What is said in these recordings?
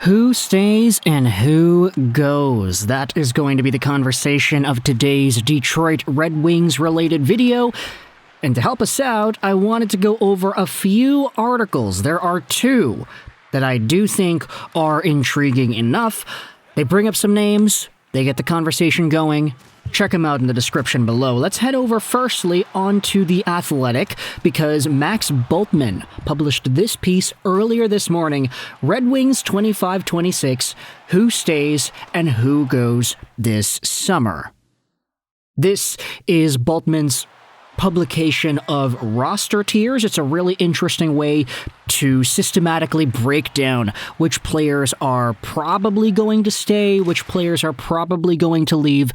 Who stays and who goes? That is going to be the conversation of today's Detroit Red Wings related video. And to help us out, I wanted to go over a few articles. There are two that I do think are intriguing enough. They bring up some names, they get the conversation going. Check them out in the description below. Let's head over firstly onto The Athletic, because Max Bultman published this piece earlier this morning. Red Wings 25-26, who stays and who goes this summer. This is Bultman's publication of roster tiers. It's a really interesting way to systematically break down which players are probably going to stay, which players are probably going to leave.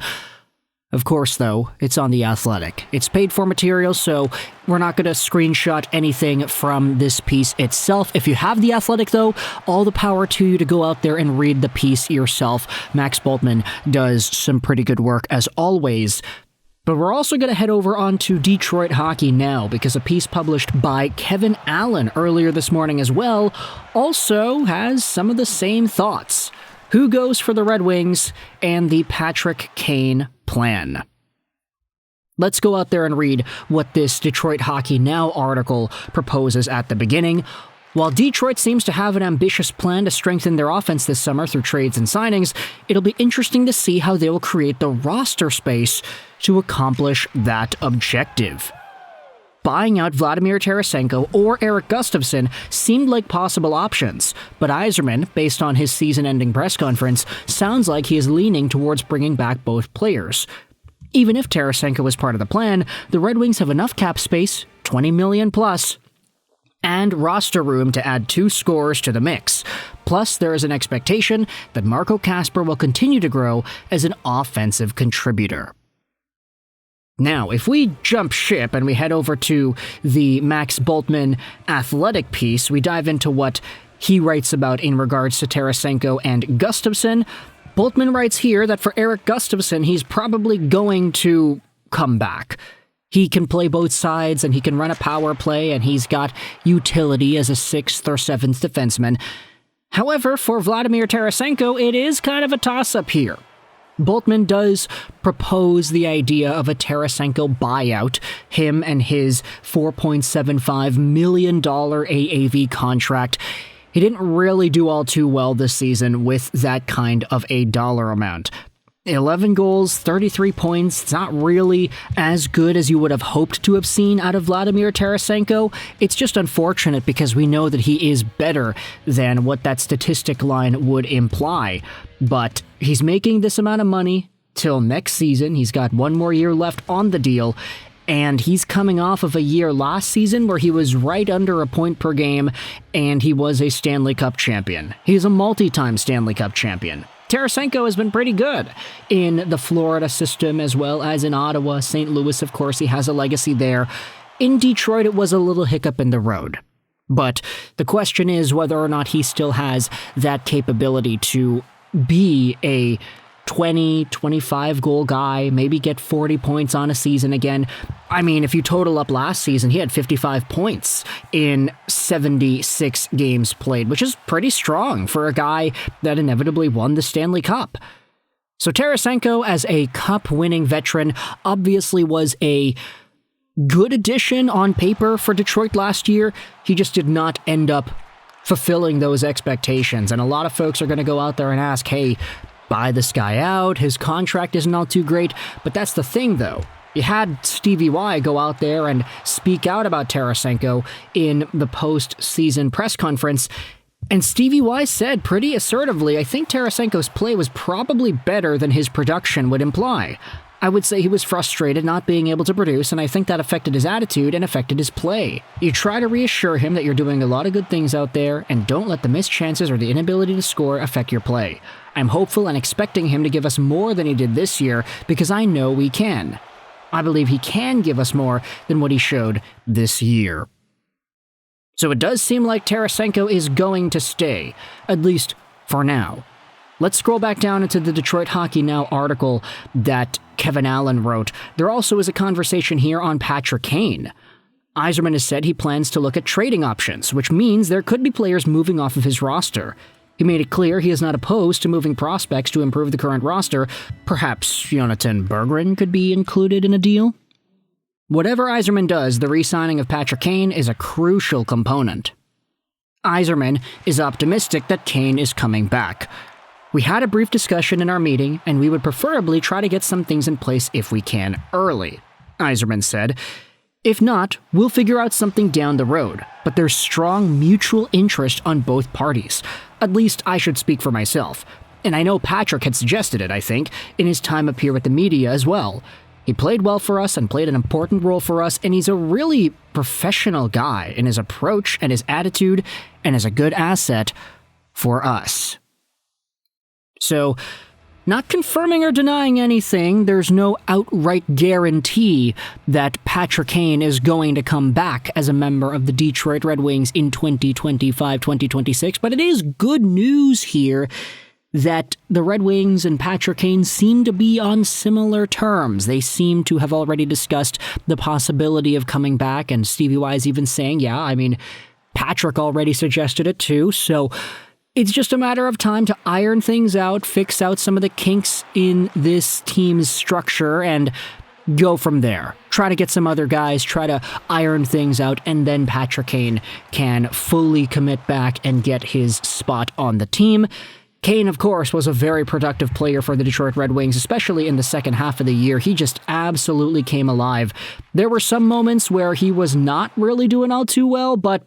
Of course, though, it's on The Athletic. It's paid for material, so we're not going to screenshot anything from this piece itself. If you have The Athletic, though, all the power to you to go out there and read the piece yourself. Max Bultman does some pretty good work, as always. But we're also going to head over onto Detroit Hockey Now, because a piece published by Kevin Allen earlier this morning as well also has some of the same thoughts. Who goes for the Red Wings and the Parekh Kane plan? Let's go out there and read what this Detroit Hockey Now article proposes at the beginning. While Detroit seems to have an ambitious plan to strengthen their offense this summer through trades and signings, it'll be interesting to see how they will create the roster space to accomplish that objective. Buying out Vladimir Tarasenko or Erik Gustafsson seemed like possible options, but Yzerman, based on his season-ending press conference, sounds like he is leaning towards bringing back both players. Even if Tarasenko was part of the plan, the Red Wings have enough cap space, $20 million plus, and roster room to add 2 scorers to the mix. Plus, there is an expectation that Marco Kasper will continue to grow as an offensive contributor. Now, if we jump ship and we head over to the Max Bultman Athletic piece, we dive into what he writes about in regards to Tarasenko and Gustafsson. Bultman writes here that for Erik Gustafsson, he's probably going to come back. He can play both sides, and he can run a power play, and he's got utility as a 6th or 7th defenseman. However, for Vladimir Tarasenko, it is kind of a toss-up here. Bultman does propose the idea of a Tarasenko buyout, him and his $4.75 million AAV contract. He didn't really do all too well this season with that kind of a dollar amount. 11 goals, 33 points. It's not really as good as you would have hoped to have seen out of Vladimir Tarasenko. It's just unfortunate because we know that he is better than what that statistic line would imply. But he's making this amount of money till next season. He's got 1 more year left on the deal. And he's coming off of a year last season where he was right under a point per game, and he was a Stanley Cup champion. He's a multi-time Stanley Cup champion. Tarasenko has been pretty good in the Florida system as well as in Ottawa. St. Louis, of course, he has a legacy there. In Detroit, it was a little hiccup in the road. But the question is whether or not he still has that capability to be a 20, 25 goal guy, maybe get 40 points on a season again. I mean, if you total up last season, he had 55 points in 76 games played, which is pretty strong for a guy that inevitably won the Stanley Cup. So Tarasenko, as a cup-winning veteran, obviously was a good addition on paper for Detroit last year. He just did not end up fulfilling those expectations. And a lot of folks are going to go out there and ask, hey, buy this guy out, his contract isn't all too great. But that's the thing, though. You had Stevie Y go out there and speak out about Tarasenko in the post-season press conference, and Stevie Y said pretty assertively, I think Tarasenko's play was probably better than his production would imply. I would say he was frustrated not being able to produce, and I think that affected his attitude and affected his play. You try to reassure him that you're doing a lot of good things out there, and don't let the missed chances or the inability to score affect your play. I'm hopeful and expecting him to give us more than he did this year, because I know we can. I believe he can give us more than what he showed this year. So it does seem like Tarasenko is going to stay, at least for now. Let's scroll back down into the Detroit Hockey Now article that Kevin Allen wrote. There also is a conversation here on Parekh Kane. Yzerman has said he plans to look at trading options, which means there could be players moving off of his roster. He made it clear he is not opposed to moving prospects to improve the current roster. Perhaps Jonathan Berggren could be included in a deal? Whatever Yzerman does, the re-signing of Patrick Kane is a crucial component. Yzerman is optimistic that Kane is coming back. We had a brief discussion in our meeting, and we would preferably try to get some things in place if we can early, Yzerman said. If not, we'll figure out something down the road, but there's strong mutual interest on both parties. At least I should speak for myself. And I know Patrick had suggested it, I think, in his time up here with the media as well. He played well for us and played an important role for us, and he's a really professional guy in his approach and his attitude, and is a good asset for us. So, not confirming or denying anything, there's no outright guarantee that Patrick Kane is going to come back as a member of the Detroit Red Wings in 2025-2026, but it is good news here that the Red Wings and Patrick Kane seem to be on similar terms. They seem to have already discussed the possibility of coming back, and Stevie Y is even saying, yeah, I mean, Patrick already suggested it too, so it's just a matter of time to iron things out, fix out some of the kinks in this team's structure, and go from there. Try to get some other guys, try to iron things out, and then Patrick Kane can fully commit back and get his spot on the team. Kane, of course, was a very productive player for the Detroit Red Wings, especially in the second half of the year. He just absolutely came alive. There were some moments where he was not really doing all too well, but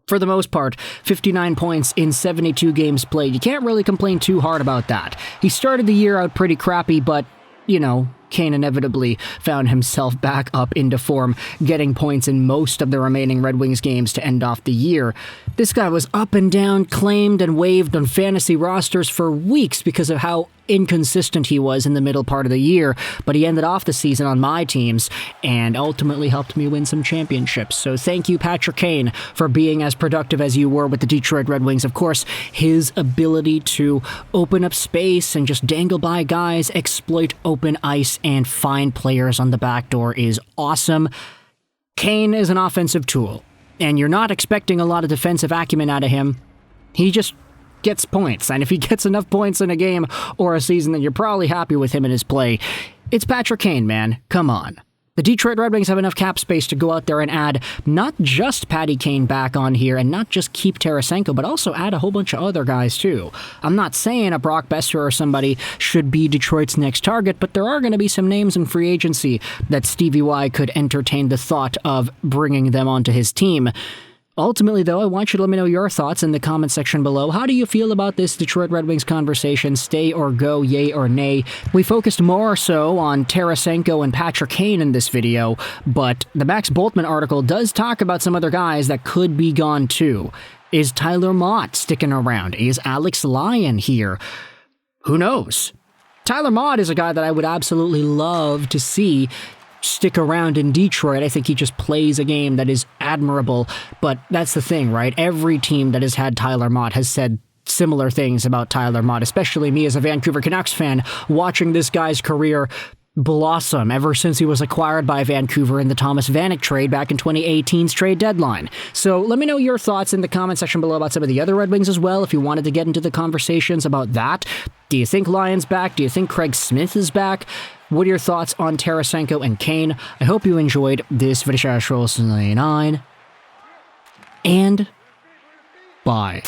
for the most part, 59 points in 72 games played. You can't really complain too hard about that. He started the year out pretty crappy, but, you know, Kane inevitably found himself back up into form, getting points in most of the remaining Red Wings games to end off the year. This guy was up and down, claimed and waived on fantasy rosters for weeks because of how inconsistent he was in the middle part of the year, but he ended off the season on my teams and ultimately helped me win some championships. So thank you, Patrick Kane, for being as productive as you were with the Detroit Red Wings. Of course, his ability to open up space and just dangle by guys, exploit open ice, and find players on the back door is awesome. Kane is an offensive tool, and you're not expecting a lot of defensive acumen out of him. He just gets points, and if he gets enough points in a game or a season, then you're probably happy with him and his play. It's Patrick Kane, man. Come on. The Detroit Red Wings have enough cap space to go out there and add not just Patty Kane back on here and not just keep Tarasenko, but also add a whole bunch of other guys too. I'm not saying a Brock Besser or somebody should be Detroit's next target, but there are going to be some names in free agency that Stevie Y could entertain the thought of bringing them onto his team. Ultimately, though, I want you to let me know your thoughts in the comment section below. How do you feel about this Detroit Red Wings conversation? Stay or go, yay or nay? We focused more so on Tarasenko and Patrick Kane in this video, but the Max Boltman article does talk about some other guys that could be gone too. Is Tyler Mott sticking around? Is Alex Lyon here? Who knows? Tyler Mott is a guy that I would absolutely love to see stick around in Detroit. I think he just plays a game that is admirable, but that's the thing, right? Every team that has had Tyler Mott has said similar things about Tyler Mott, especially me as a Vancouver Canucks fan, watching this guy's career blossom ever since he was acquired by Vancouver in the Thomas Vanek trade back in 2018's trade deadline. So let me know your thoughts in the comment section below about some of the other Red Wings as well, if you wanted to get into the conversations about that. Do you think Lyon's back? Do you think Craig Smith is back? What are your thoughts on Tarasenko and Kane? I hope you enjoyed this video. And bye.